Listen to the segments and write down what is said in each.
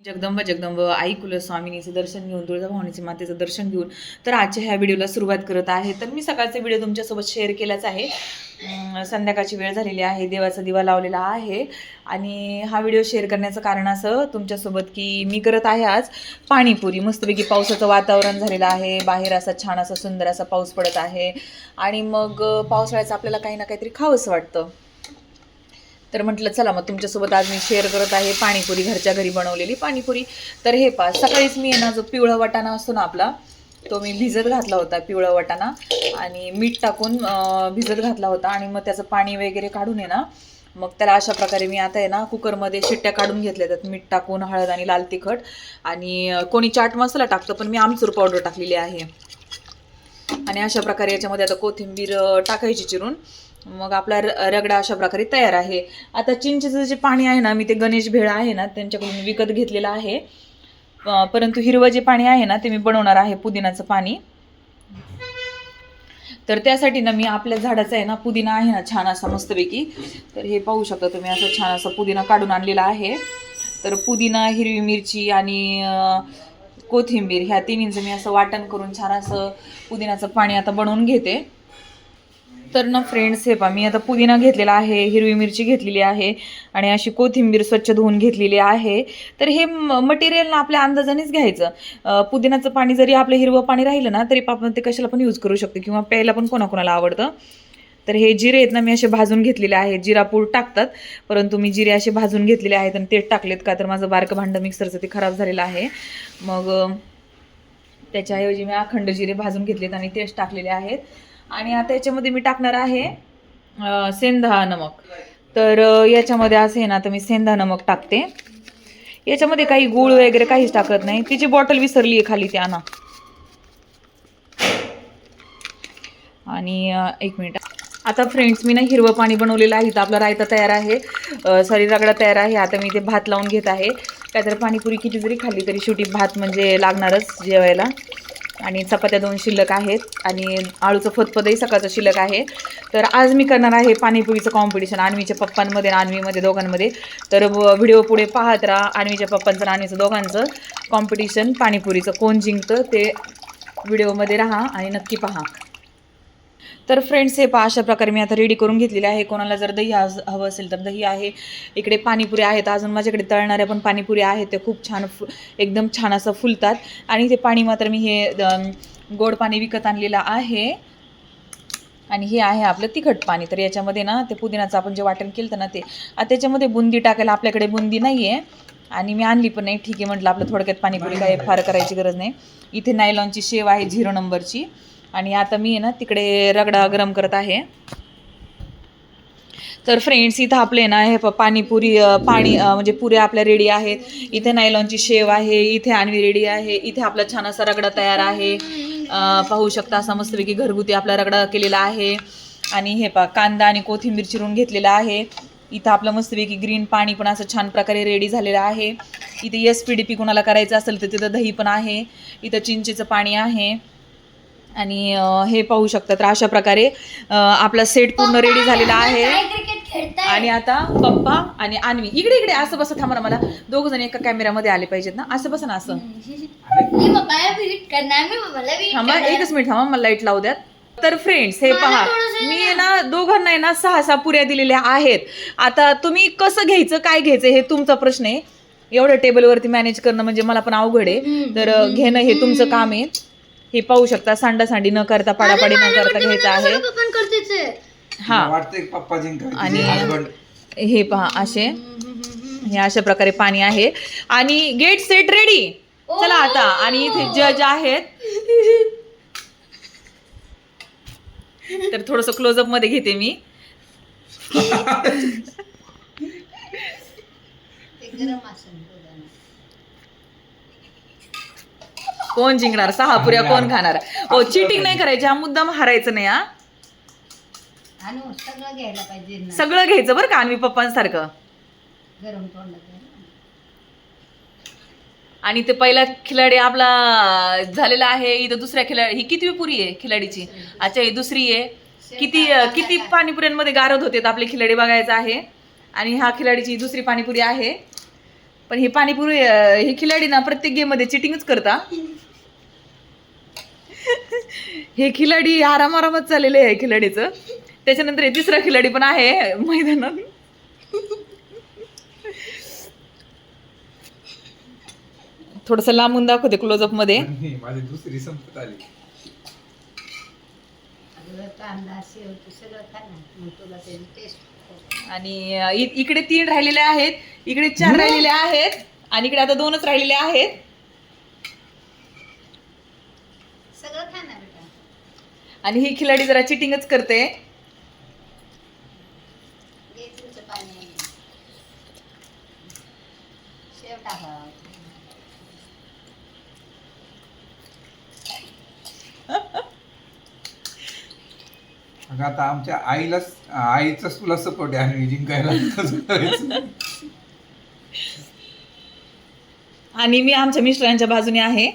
जगदंब जगदंब आई कुलस्वामिनीचं दर्शन घेऊन तुळजाभवानीचे मातेचं दर्शन घेऊन तर आजच्या ह्या व्हिडिओला सुरुवात करत आहे. तर मी सकाळचा व्हिडिओ तुमच्यासोबत शेअर केलाच आहे. संध्याकाळची वेळ झालेली आहे, देवाचा दिवा लावलेला आहे आणि हा व्हिडिओ शेअर करण्याचं कारण असं तुमच्यासोबत की मी करत आहे आज पाणीपुरी. मस्तपैकी पावसाचं वातावरण झालेलं आहे, बाहेर असा छान असा सुंदर असा पाऊस पडत आहे आणि मग पावसाळ्याचं आपल्याला काही ना काहीतरी खावंसं वाटतं. तर म्हटलं चला मग तुमच्यासोबत आज मी शेअर करत आहे पाणीपुरी, घरच्या घरी बनवलेली पाणीपुरी. तर हे पा सकाळीच मी आहे ना, जो पिवळा वाटाणा असतो ना आपला, तो मी भिजत घातला होता, पिवळा वाटाणा आणि मीठ टाकून भिजत घातला होता आणि मग त्याचं पाणी वगैरे काढून आहे ना, मग त्याला अशा प्रकारे मी आता आहे ना कुकरमध्ये शिट्ट्या काढून घेतल्या. त्यात मीठ टाकून, हळद आणि लाल तिखट आणि कोणी चाट मसाला टाकतं, पण मी आमचूर पावडर टाकलेली आहे. आणि अशा प्रकारे याच्यामध्ये आता कोथिंबीर टाकायची चिरून. मग आपला रगडा अशा प्रकारे तयार आहे. आता चिंचेचं जे पाणी आहे ना, मी ते गणेश भेळ आहे ना त्यांच्याकडून विकत घेतलेलं आहे, परंतु हिरवं जे पाणी आहे ना ते मी बनवणार आहे पुदिनाचं पाणी. तर त्यासाठी ना मी आपल्या झाडाचा आहे ना पुदिना आहे ना छान असा मस्तपैकी, तर हे पाहू शकता तुम्ही, असं छान असा पुदिना काढून आणलेला आहे. तर पुदिना, हिरवी मिरची आणि कोथिंबीर ह्या तिन्हींचं मी असं वाटण करून छान असं पुदिनाचं पाणी आता बनवून घेते. तर ना फ्रेंड्स, हे पहा मी आता पुदिना घेतलेला आहे, हिरवी मिरची घेतलेली आहे आणि अशी कोथिंबीर स्वच्छ धुवून घेतलेली आहे. तर हे मटेरियल ना आपल्या अंदाजानेच घ्यायचं. पुदिनाचं पाणी जरी आपलं हिरवं पाणी राहिलं ना तरी आपण ते कशाला पण यूज करू शकतो किंवा प्यायला पण कोणाकोणाला आवडतं. तर हे जिरे आहेत ना मी असे भाजून घेतलेले आहेत. जिरापूड टाकतात, परंतु मी जिरे असे भाजून घेतलेले आहेत आणि तेच टाकलेत का तर माझं बारकं भांडं मिक्सरचं ते खराब झालेलं आहे. मग त्याच्याऐवजी मी अखंड जिरे भाजून घेतलेत आणि तेच टाकलेले आहेत. आणि आता याच्यामध्ये मी टाकणार आहे सेंधा नमक. तर याच्यामध्ये असं आहे ना, आता मी सेंधा नमक टाकते. याच्यामध्ये काही गूळ वगैरे काहीच टाकत नाही. तिची बॉटल विसरली आहे खाली, ती आणा. आणि एक मिनिट. आता फ्रेंड्स, मी ना हिरवं पाणी बनवलेलं आहे. तर आपला रायता तयार आहे, सॉरी रगडा तयार आहे. आता मी ते भात लावून घेत आहे. काय तर पाणीपुरी किती जरी खाल्ली तरी शेवटी भात म्हणजे लागणारच जेवायला. आणि चपात्या 2 शिल्लक आहेत आणि आळूचं फतफदही सकाळचं शिल्लक आहे. तर आज मी करणार आहे पाणीपुरीचं कॉम्पिटिशन अन्वीच्या पप्पांमध्ये आणि अन्वीमध्ये दोघांमध्ये. तर व्हिडिओ पुढे पाहत राहा. अन्वीच्या पप्पांचं आणि अन्वीचं दोघांचं कॉम्पिटिशन पाणीपुरीचं, कोण जिंकतं ते व्हिडिओमध्ये राहा आणि नक्की पहा. तर फ्रेंड्स, हे पहा अशा प्रकारे मी आता रेडी करून घेतलेले आहे. कोणाला जर दही हवं असेल तर दही आहे. इकडे पाणीपुरी आहेत, अजून माझ्याकडे तळणाऱ्या पण पाणीपुरी आहेत. ते खूप छान एकदम छान असं फुलतात. आणि ते पाणी मात्र मी हे गोड पाणी विकत आणलेलं आहे आणि हे आहे आपलं तिखट पाणी. तर याच्यामध्ये ना ते पुदिनाचं आपण जे वाटण केलं ना ते, त्याच्यामध्ये बुंदी टाकायला आपल्याकडे बुंदी नाही आहे आणि मी आणली पण नाही. ठीक आहे म्हटलं, आपलं थोडक्यात पाणीपुरी काय फार करायची गरज नाही. इथे नायलॉनची शेव आहे 0 नंबरची. आणि आता मी आहे ना तिकडे रगडा गरम करत आहे. तर फ्रेंड्स, इथं आपले ना हे पाणीपुरी पाणी म्हणजे पुऱ्या आपल्या रेडी आहेत. इथे नायलॉनची शेव आहे, इथे आणवी रेडी आहे, इथे आपला छान असा रगडा तयार आहे. पाहू शकता असा मस्तपैकी घरगुती आपला रगडा केलेला आहे. आणि हे पहा कांदा आणि कोथिंबीर चिरून घेतलेला आहे. इथं आपलं मस्तपैकी ग्रीन पाणी पण असं छान प्रकारे रेडी झालेलं आहे. इथे SPDP कोणाला करायचं असेल तर तिथं दही पण आहे. इथं चिंचेचं पाणी आहे. आणि हे पाहू शकता. तर अशा प्रकारे आपला सेट पूर्ण रेडी झालेला आहे. आणि आता पप्पा आणि अन्वी इकडे इकडे असं बसा. थांबा ना, मला 2 जण एका कॅमेऱ्यामध्ये आले पाहिजेत ना. असं बसा ना, असं. थांबा एकच मिनिट, थांबा मला लाईट लावू द्यात. तर फ्रेंड्स, हे पहा मी ना दोघांना ना 6 पुऱ्या दिलेल्या आहेत. आता तुम्ही कसं घ्यायचं, काय घ्यायचं हे तुमचा प्रश्न आहे. एवढ्या टेबलवरती मॅनेज करणं म्हणजे मला पण अवघड आहे. तर घेणं हे तुमचं काम आहे. हे पाहू शकता, सांडासांडी न करता, पाडापाडी न करता घ्यायचं आहे. हा, आणि हे पहा असे हे अशा प्रकारे पाणी आहे. आणि गेट सेट रेडी. चला आता. आणि इथे जज आहेत, तर थोडस क्लोजअप मध्ये घेते मी. कोण जिंकणार, 6 पुऱ्या कोण खाणार? हो, चिटिंग नाही करायची, हा मुद्दाम हारायचं नाही. हा, सगळं घ्यायचं बरं का अन्वी पप्पांसारखं. आणि ते पहिला खिलाडी आपला झालेला आहे. इथं दुसऱ्या खिलाडी, ही कितवी पुरी आहे खिलाडीची? अच्छा, ही दुसरी आहे. किती पाणीपुऱ्यांमध्ये गारद होते आपले खिलाडी बघायचं आहे. आणि ह्या खिलाडीची दुसरी पाणीपुरी आहे. पण हे पाणीपुरी हे खिलाडी ना प्रत्येक गेम मध्ये चिटिंगच करता. हे खिलाडी आरामात चाललेलं आहे खिलाडीचं. त्याच्यानंतर हे तिसरा खिलाडी पण आहे मैदानात. थोडस लांबून दाखवते क्लोजअप मध्ये. माझी दुसरी संपत आली. आणि इकडे 3 राहिलेले आहेत, इकडे 4 राहिलेले आहेत आणि इकडे आता 2च राहिलेले आहेत. आणि ही खिलाडी जरा चिटिंगच करते. अगं आता आमच्या आईचाच तुला सपोर्ट आहे आणि जिंकायला कसं करायचं? आणि मी आमच्या मिस्टरांच्या बाजूने आहे.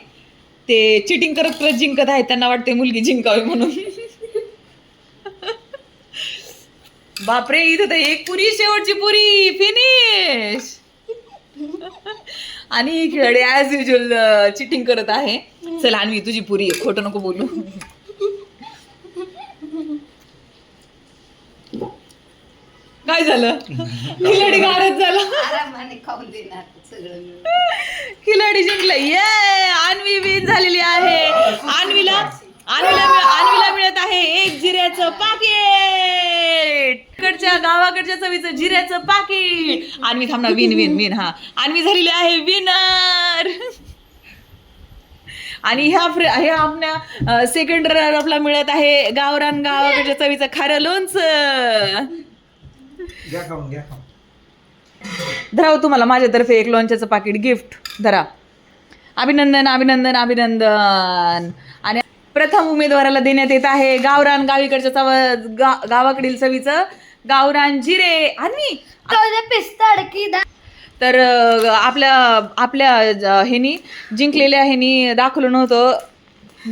ते चिटिंग करत करत जिंकत आहेत, त्यांना वाटते मुलगी जिंकावी म्हणून. बापरे, इथं तर एक पुरी, शेवटची पुरी, फिनिश. आणि ही खेळाडी ऍज युजल चिटिंग करत आहे. चल अन्वी, तुझी पुरी आहे, खोटं नको बोलू. काय झालं? खिलाडी गारच झाला. खिलाडी जिंकला. ये, अन्वी विन झालेली आहे. अन्वीला मिळत आहे 1 जिऱ्याचं पाकिट. गावाकडच्या चवीचं जिऱ्याचं पाकिट. अन्वी थांबना, विन. हा, अन्वी झालेली आहे विनर. आणि ह्या आपल्या सेकंड रनरअपला मिळत आहे गावरान गावाकडच्या चवीचं खारं लोणचं. धरा तुम्हाला माझ्यातर्फे 1 लोणच्याचं पाकिट गिफ्ट. धरा. अभिनंदन. आणि प्रथम उमेदवाराला देण्यात येत आहे गावरान गावीकडच्या गावाकडील चवीचं गावरान जिरे. आणि तर आपल्या ह्यानी जिंकलेल्या ह्यानी दाखवलं नव्हतं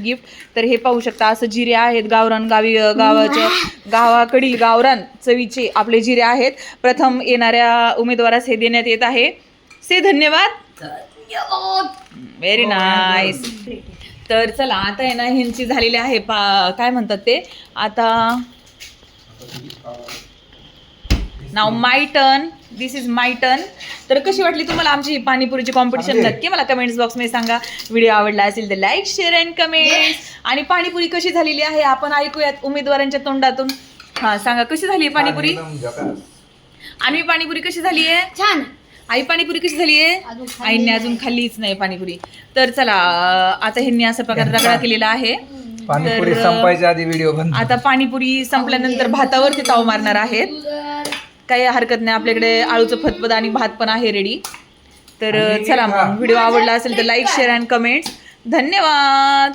गिफ्ट. तर हे पाहू शकता, असं जिरे आहेत गावरान गावाकडील गावरान चवीचे आपले जिरे आहेत. प्रथम येणाऱ्या उमेदवारास हे देण्यात येत आहे. से धन्यवाद. Very nice. तर चला, आता आहे ना ह्यांची झालेली आहे काय म्हणतात ते, आता now my turn. This is my turn. तर कशी वाटली तुम्हाला आमची पाणीपुरीची कॉम्पिटिशन? नक्की मला कमेंट्स बॉक्समध्ये सांगा. व्हिडिओ आवडला असेल तर लाईक, शेअर अँड कमेंट्स. आणि पाणीपुरी कशी झालेली आहे आपण ऐकूयात उमेदवारांच्या तोंडातून. हा, सांगा कशी झाली आहे पाणीपुरी? आणि पाणीपुरी कशी झाली आहे? छान. आई पाणीपुरी कशी झाली आहे? आईने अजून खाल्लीच नाही पाणीपुरी. तर चला, आता ह्यांनी असा प्रकार रगडा केलेला आहे. पाणीपुरी संपायच्या आधी व्हिडिओ बंद. आता पाणीपुरी संपल्यानंतर भातावरती ताव मारणार आहेत. काही हरकत नाही, आपल्याकडे आळूचं फतफद आणि भात पण आहे रेडी. तर चला, मग व्हिडिओ आवडला असेल तर लाईक, शेअर अँड कमेंट्स. धन्यवाद.